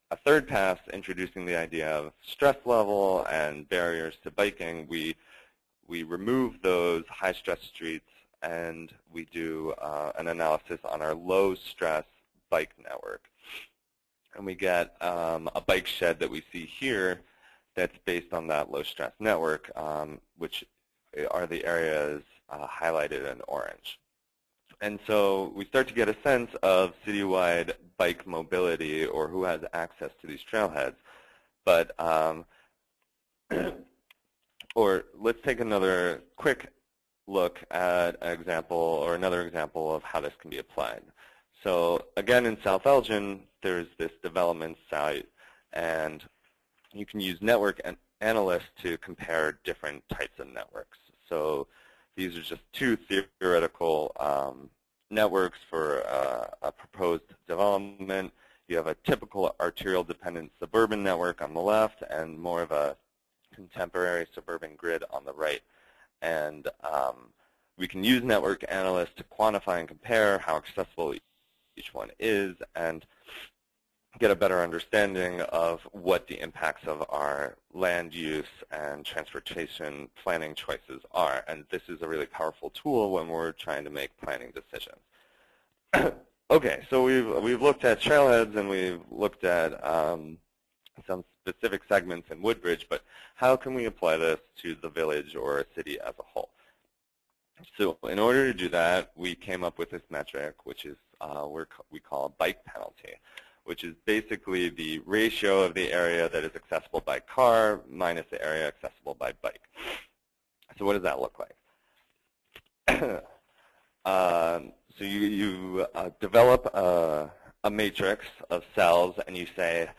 a third pass, introducing the idea of stress level and barriers to biking, we remove those high-stress streets, and we do an analysis on our low-stress bike network. And we get a bike shed that we see here that's based on that low-stress network, which are the areas highlighted in orange. And so we start to get a sense of citywide bike mobility, or who has access to these trailheads. But or let's take another quick look at an example or another example of how this can be applied. So again, in South Elgin, there's this development site, and you can use network analysts to compare different types of networks. So these are just two theoretical networks for a proposed development. You have a typical arterial-dependent suburban network on the left and more of a contemporary suburban grid on the right. And we can use network analysts to quantify and compare how accessible each one is and get a better understanding of what the impacts of our land use and transportation planning choices are. And this is a really powerful tool when we're trying to make planning decisions. Okay, so we've looked at trailheads and we've looked at some specific segments in Woodbridge, but how can we apply this to the village or a city as a whole? So in order to do that, we came up with this metric, which is we call a bike penalty, which is basically the ratio of the area that is accessible by car minus the area accessible by bike. So what does that look like? So you develop a matrix of cells, and you say,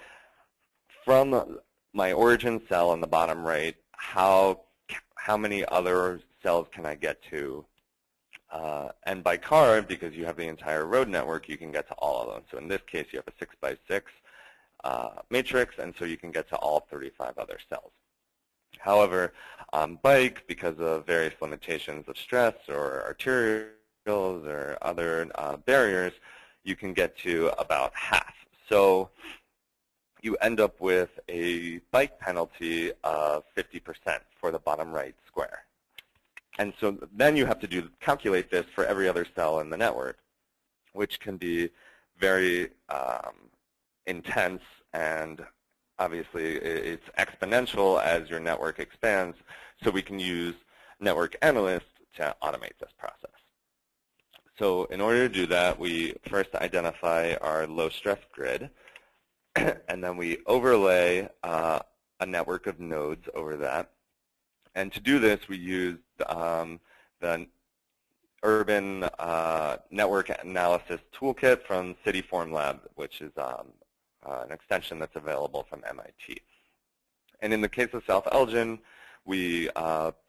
from my origin cell on the bottom right, how many other cells can I get to? And by car, because you have the entire road network, you can get to all of them. So in this case, you have a 6x6 matrix, and so you can get to all 35 other cells. However, on bike, because of various limitations of stress or arterials or other barriers, you can get to about half. So you end up with a bike penalty of 50% for the bottom right square. And so then you have to calculate this for every other cell in the network, which can be very intense, and obviously it's exponential as your network expands. So we can use network analysts to automate this process. So in order to do that, we first identify our low-stress grid, and then we overlay a network of nodes over that. And to do this, we used the Urban Network Analysis Toolkit from City Form Lab, which is an extension that's available from MIT. And in the case of South Elgin, we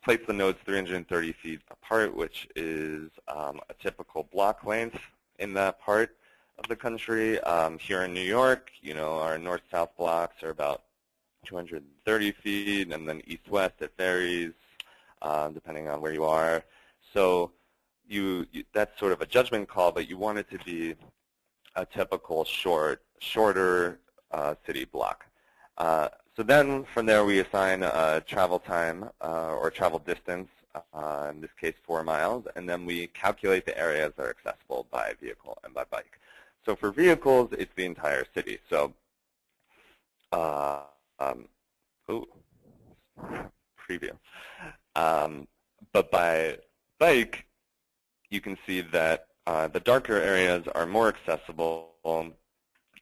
place the nodes 330 feet apart, which is a typical block length in that part of the country. Here in New York, our north-south blocks are about 230 feet, and then east-west it varies depending on where you are. So that's sort of a judgment call, but you want it to be a typical shorter city block. So then from there we assign travel time or travel distance, in this case 4 miles, and then we calculate the areas that are accessible by vehicle and by bike. So for vehicles, it's the entire city. So preview. But by bike, you can see that the darker areas are more accessible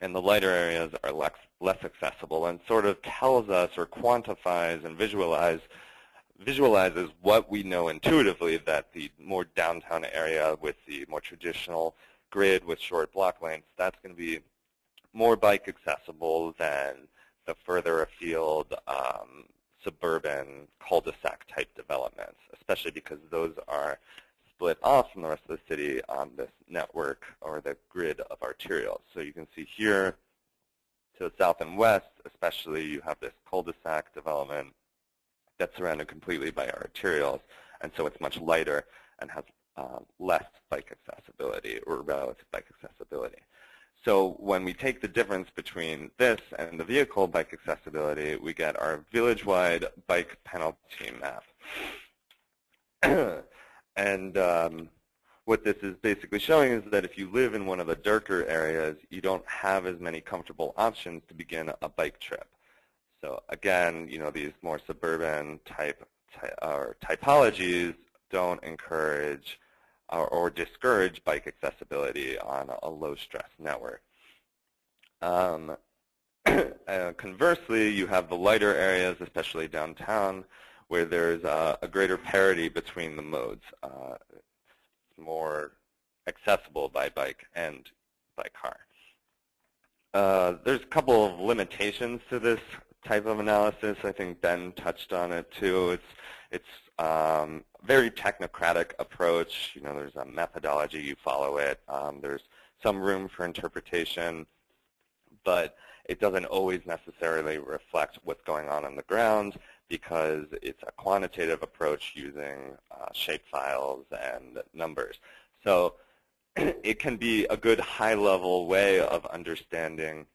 and the lighter areas are less accessible, and sort of tells us or quantifies and visualizes what we know intuitively, that the more downtown area with the more traditional grid with short block lengths, that's going to be more bike accessible than the further afield suburban cul-de-sac type developments, especially because those are split off from the rest of the city on this network or the grid of arterials. So you can see here to the south and west, especially, you have this cul-de-sac development that's surrounded completely by arterials, and so it's much lighter and has less bike accessibility or relative bike accessibility. So when we take the difference between this and the vehicle bike accessibility, we get our village-wide bike penalty map. And what this is basically showing is that if you live in one of the darker areas, you don't have as many comfortable options to begin a bike trip. So again, these more suburban typologies don't encourage or discourage bike accessibility on a low-stress network. Conversely, you have the lighter areas, especially downtown, where there's a greater parity between the modes. It's more accessible by bike and by car. There's a couple of limitations to this type of analysis. I think Ben touched on it too. It's very technocratic approach. You know, there's a methodology, you follow it. There's some room for interpretation, but it doesn't always necessarily reflect what's going on the ground because it's a quantitative approach using shapefiles and numbers. So it can be a good high-level way of understanding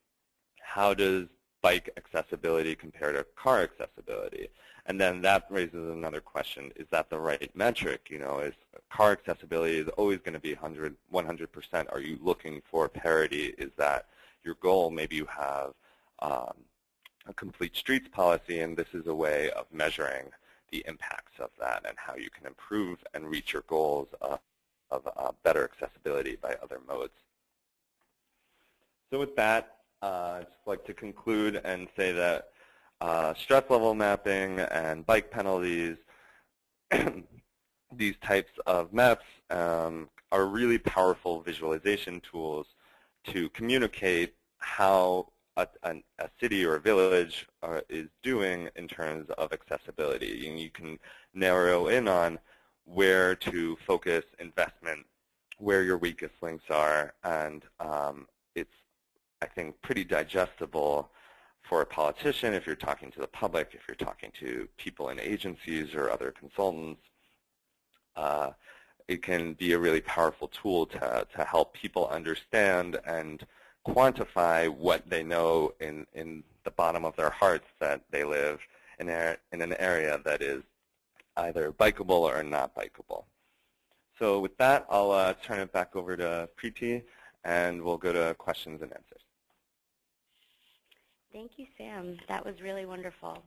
how does bike accessibility compare to car accessibility. And then that raises another question, is that the right metric? You know, is car accessibility is always going to be 100%? Are you looking for parity? Is that your goal? Maybe you have a complete streets policy, and this is a way of measuring the impacts of that and how you can improve and reach your goals of better accessibility by other modes. So with that, I'd just like to conclude and say that stress level mapping and bike penalties, these types of maps are really powerful visualization tools to communicate how a city or a village is doing in terms of accessibility. And you can narrow in on where to focus investment, where your weakest links are, and it's, I think, pretty digestible for a politician if you're talking to the public, if you're talking to people in agencies or other consultants. It can be a really powerful tool to help people understand and quantify what they know in the bottom of their hearts that they live in an area that is either bikeable or not bikeable. So with that, I'll turn it back over to Preeti, and we'll go to questions and answers. Thank you, Sam. That was really wonderful.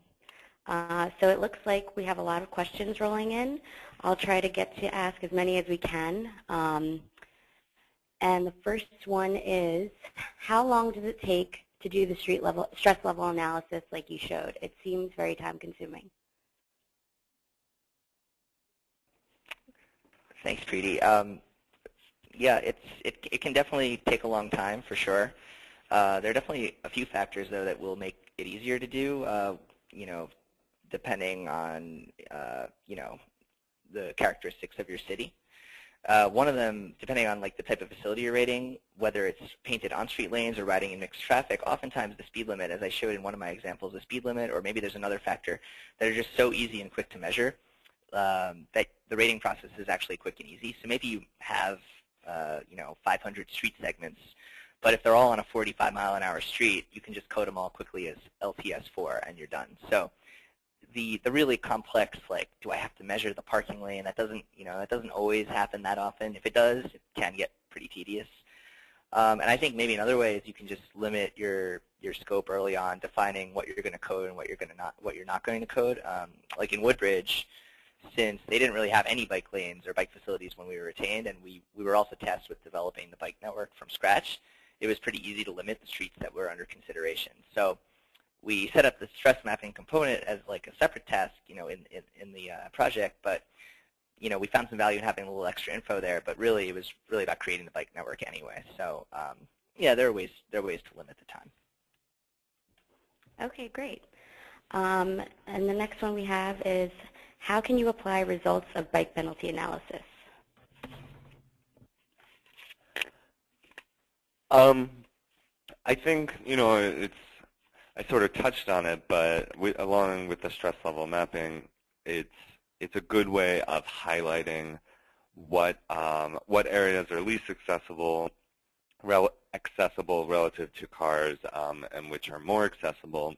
So it looks like we have a lot of questions rolling in. I'll try to get to ask as many as we can. And the first one is, how long does it take to do the stress level analysis like you showed? It seems very time consuming. Thanks, Preeti. Yeah, it can definitely take a long time for sure. There are definitely a few factors though that will make it easier to do. You know, depending on you know, the characteristics of your city. One of them, depending on like the type of facility you're rating, whether it's painted on-street lanes or riding in mixed traffic, oftentimes the speed limit, as I showed in one of my examples, the speed limit, or maybe there's another factor that are just so easy and quick to measure that the rating process is actually quick and easy. So maybe you have you know, 500 street segments, but if they're all on a 45-mile-an-hour street, you can just code them all quickly as LTS4 and you're done. So the really complex, like, do I have to measure the parking lane? That doesn't, you know, that doesn't always happen that often. If it does, it can get pretty tedious. And I think maybe another way is you can just limit your scope early on, defining what you're going to code and what you're not going to code. Like in Woodbridge, since they didn't really have any bike lanes or bike facilities when we were retained, and we were also tasked with developing the bike network from scratch, it was pretty easy to limit the streets that were under consideration. So we set up the stress mapping component as like a separate task, you know, in the project, but you know, we found some value in having a little extra info there, but really it was really about creating the bike network anyway. So yeah, there are ways to limit the time. Okay, great. And the next one we have is, how can you apply results of bike penalty analysis? I think, you know, I sort of touched on it, but along with the stress level mapping, it's a good way of highlighting what areas are least accessible relative to cars, and which are more accessible.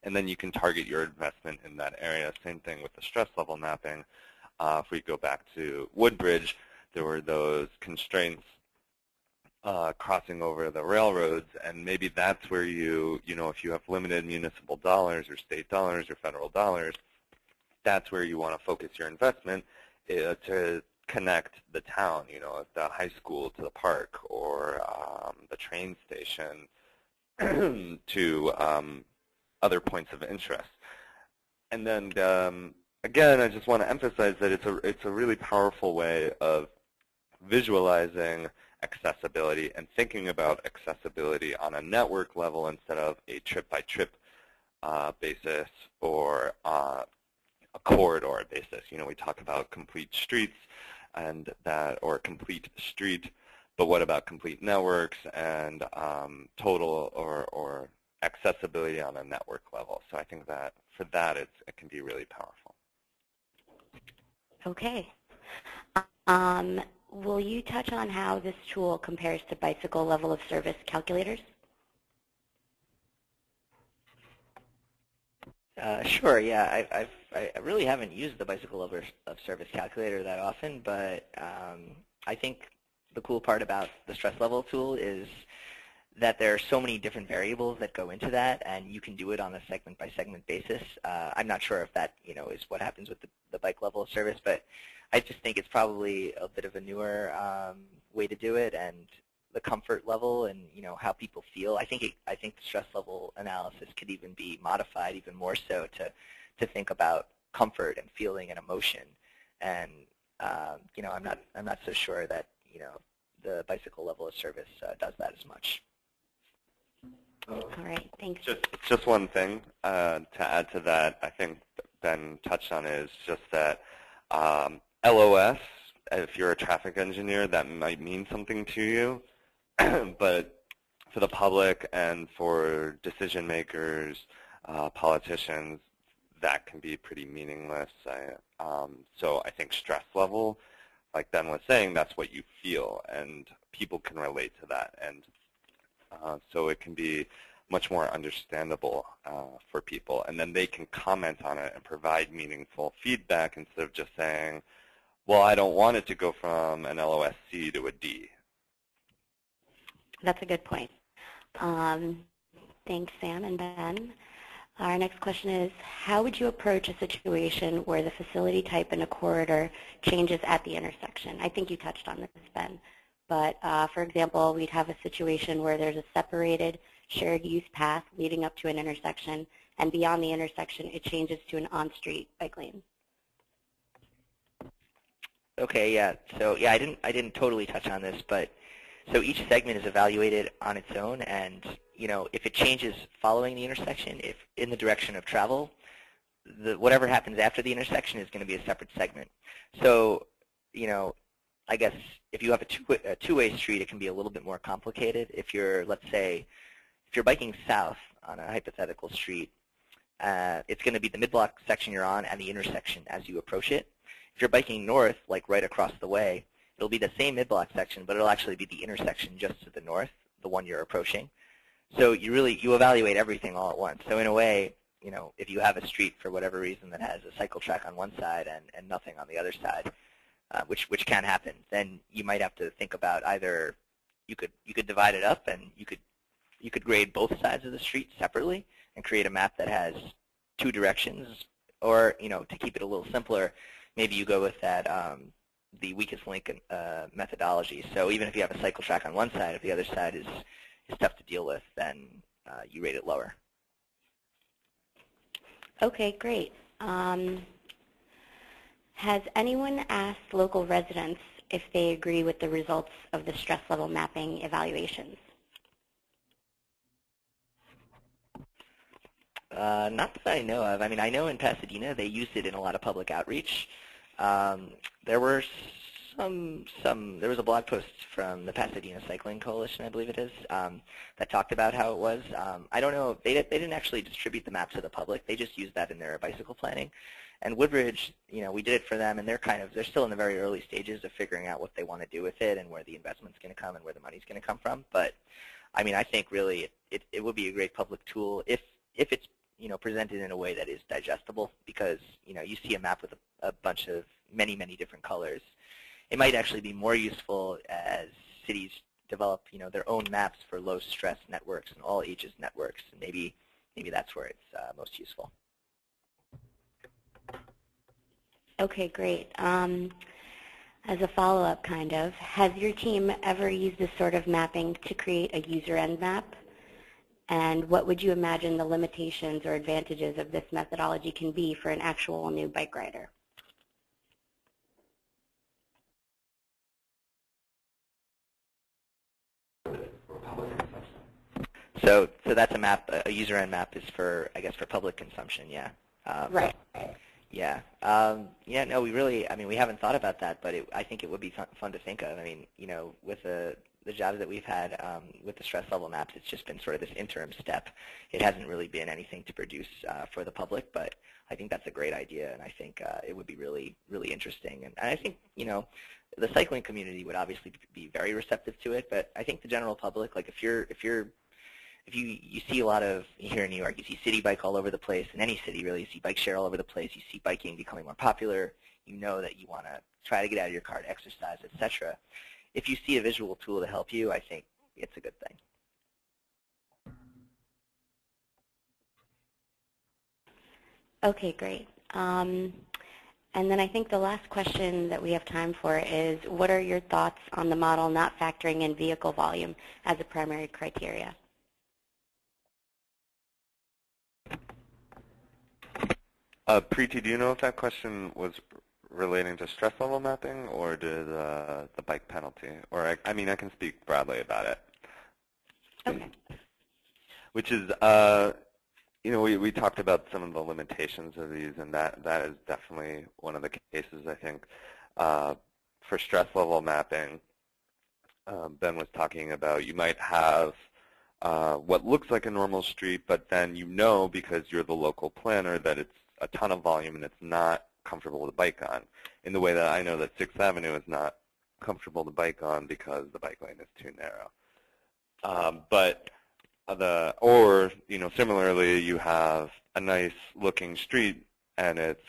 And then you can target your investment in that area. Same thing with the stress level mapping. If we go back to Woodbridge, there were those constraints crossing over the railroads, and maybe that's where you know, if you have limited municipal dollars or state dollars or federal dollars, that's where you want to focus your investment to connect the town, you know, the high school to the park, or the train station to other points of interest. And then again, I just want to emphasize that it's a really powerful way of visualizing accessibility and thinking about accessibility on a network level instead of a trip-by-trip basis or a corridor basis. You know, we talk about complete streets and that, or complete street, but what about complete networks and total or accessibility on a network level? So I think that for that it can be really powerful. Okay. Will you touch on how this tool compares to bicycle level of service calculators? Sure. Yeah, I really haven't used the bicycle level of service calculator that often, but I think the cool part about the stress level tool is that there are so many different variables that go into that, and you can do it on a segment-by-segment basis. I'm not sure if that, you know, is what happens with the bike level of service, but I just think it's probably a bit of a newer way to do it, and the comfort level and, you know, how people feel. I think the stress level analysis could even be modified even more so to think about comfort and feeling and emotion. And you know, I'm not so sure that, you know, the bicycle level of service does that as much. All right, thanks. Just one thing to add to that, I think Ben touched on, is just that LOS, if you're a traffic engineer, that might mean something to you, but for the public and for decision makers, politicians, that can be pretty meaningless. So I think stress level, like Ben was saying, that's what you feel, and people can relate to that. And so it can be much more understandable for people. And then they can comment on it and provide meaningful feedback instead of just saying, well, I don't want it to go from an LOSC to a D. That's a good point. Thanks, Sam and Ben. Our next question is, how would you approach a situation where the facility type in a corridor changes at the intersection? I think you touched on this, Ben. But for example, we'd have a situation where there's a separated shared use path leading up to an intersection, and beyond the intersection, it changes to an on-street bike lane. Okay, yeah. So yeah, I didn't totally touch on this, but so each segment is evaluated on its own, and you know, if it changes following the intersection, if in the direction of travel, whatever happens after the intersection is going to be a separate segment. So, you know, I guess if you have a two-way street, it can be a little bit more complicated. If you're, let's say, if you're biking south on a hypothetical street, it's going to be the mid-block section you're on and the intersection as you approach it. If you're biking north, like right across the way, it'll be the same mid-block section, but it'll actually be the intersection just to the north, the one you're approaching. So you evaluate everything all at once. So in a way, you know, if you have a street for whatever reason that has a cycle track on one side and nothing on the other side, which can happen, then you might have to think about either you could divide it up and you could grade both sides of the street separately and create a map that has two directions, or, you know, to keep it a little simpler, maybe you go with that the weakest link methodology. So even if you have a cycle track on one side, if the other side is tough to deal with, then you rate it lower. Okay, great. Has anyone asked local residents if they agree with the results of the stress level mapping evaluations? Not that I know of. I mean, I know in Pasadena they used it in a lot of public outreach. There were there was a blog post from the Pasadena Cycling Coalition, I believe it is, that talked about how it was. I don't know, they didn't actually distribute the map to the public. They just used that in their bicycle planning. And Woodbridge, you know, we did it for them, and they're still in the very early stages of figuring out what they want to do with it and where the investment's going to come and where the money's going to come from. But I mean, I think really it would be a great public tool if it's, you know, presented in a way that is digestible, because, you know, you see a map with a bunch of many different colors. It might actually be more useful as cities develop, you know, their own maps for low-stress networks and all ages networks, and maybe that's where it's most useful. Okay, great. As a follow-up, kind of, has your team ever used this sort of mapping to create a user end map? And what would you imagine the limitations or advantages of this methodology can be for an actual new bike rider? So that's a map, a user-end map is for, I guess, for public consumption, yeah. Right. Yeah. Yeah, no, we haven't thought about that, but I think it would be fun to think of. I mean, with the jobs that we've had with the stress level maps, it's just been sort of this interim step. It hasn't really been anything to produce for the public, but I think that's a great idea, and I think it would be really, really interesting. And I think, the cycling community would obviously be very receptive to it, but I think the general public, like if you see a lot of, here in New York, you see city bike all over the place. In any city, really, you see bike share all over the place. You see biking becoming more popular. You know that you want to try to get out of your car to exercise, etc. If you see a visual tool to help you, I think it's a good thing. Okay, great. And then I think the last question that we have time for is, what are your thoughts on the model not factoring in vehicle volume as a primary criteria? Preeti, do you know if that question was relating to stress level mapping or to the bike penalty? Or I mean, I can speak broadly about it. Okay. Which is, we talked about some of the limitations of these, and that is definitely one of the cases, I think, for stress level mapping. Ben was talking about you might have what looks like a normal street, but then because you're the local planner that it's a ton of volume and it's not comfortable to bike on, in the way that I know that 6th Avenue is not comfortable to bike on because the bike lane is too narrow. Similarly, you have a nice looking street and it's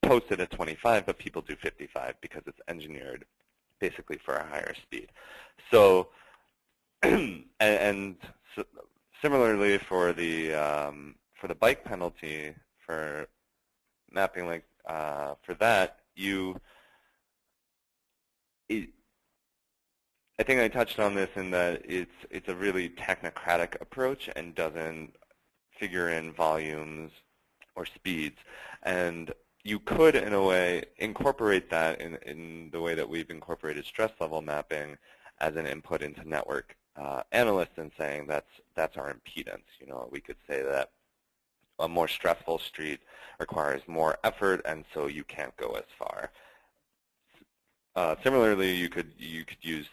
posted at 25, but people do 55 because it's engineered basically for a higher speed. So, and similarly for the bike penalty, for mapping like for that, I think I touched on this in that it's a really technocratic approach and doesn't figure in volumes or speeds. And you could, in a way, incorporate that in the way that we've incorporated stress level mapping as an input into network analysts and saying that's our impedance. We could say that a more stressful street requires more effort, and so you can't go as far. Similarly, you could use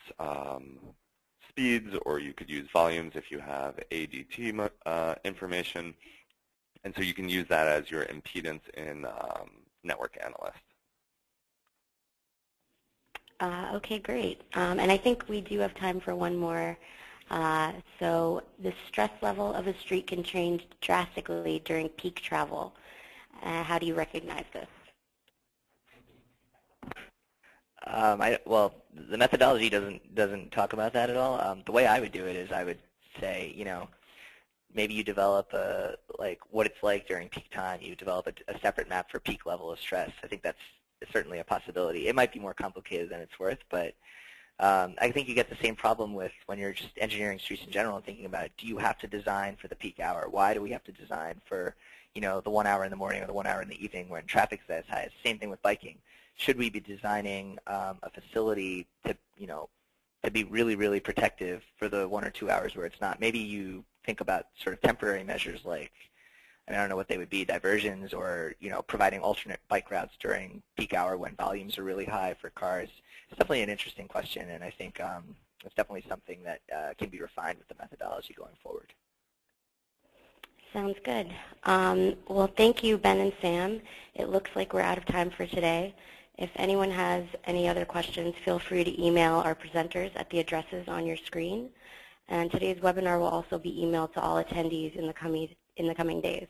speeds, or you could use volumes if you have ADT information, and so you can use that as your impedance in network analyst. Okay, great. And I think we do have time for one more. So the stress level of a street can change drastically during peak travel. How do you recognize this? Well, the methodology doesn't talk about that at all. The way I would do it is I would say, maybe you develop what it's like during peak time. You develop a separate map for peak level of stress. I think that's certainly a possibility. It might be more complicated than it's worth, but I think you get the same problem with when you're just engineering streets in general and thinking about it. Do you have to design for the peak hour? Why do we have to design for the 1 hour in the morning or the 1 hour in the evening when traffic's as high? Same thing with biking. Should we be designing a facility to be really, really protective for the 1 or 2 hours where it's not? Maybe you think about sort of temporary measures like, I don't know what they would be, diversions, or providing alternate bike routes during peak hour when volumes are really high for cars. It's definitely an interesting question, and I think it's definitely something that can be refined with the methodology going forward. Sounds good. Well, thank you, Ben and Sam. It looks like we're out of time for today. If anyone has any other questions, feel free to email our presenters at the addresses on your screen. And today's webinar will also be emailed to all attendees in the coming days.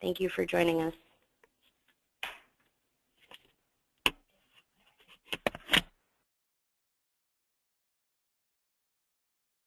Thank you for joining us.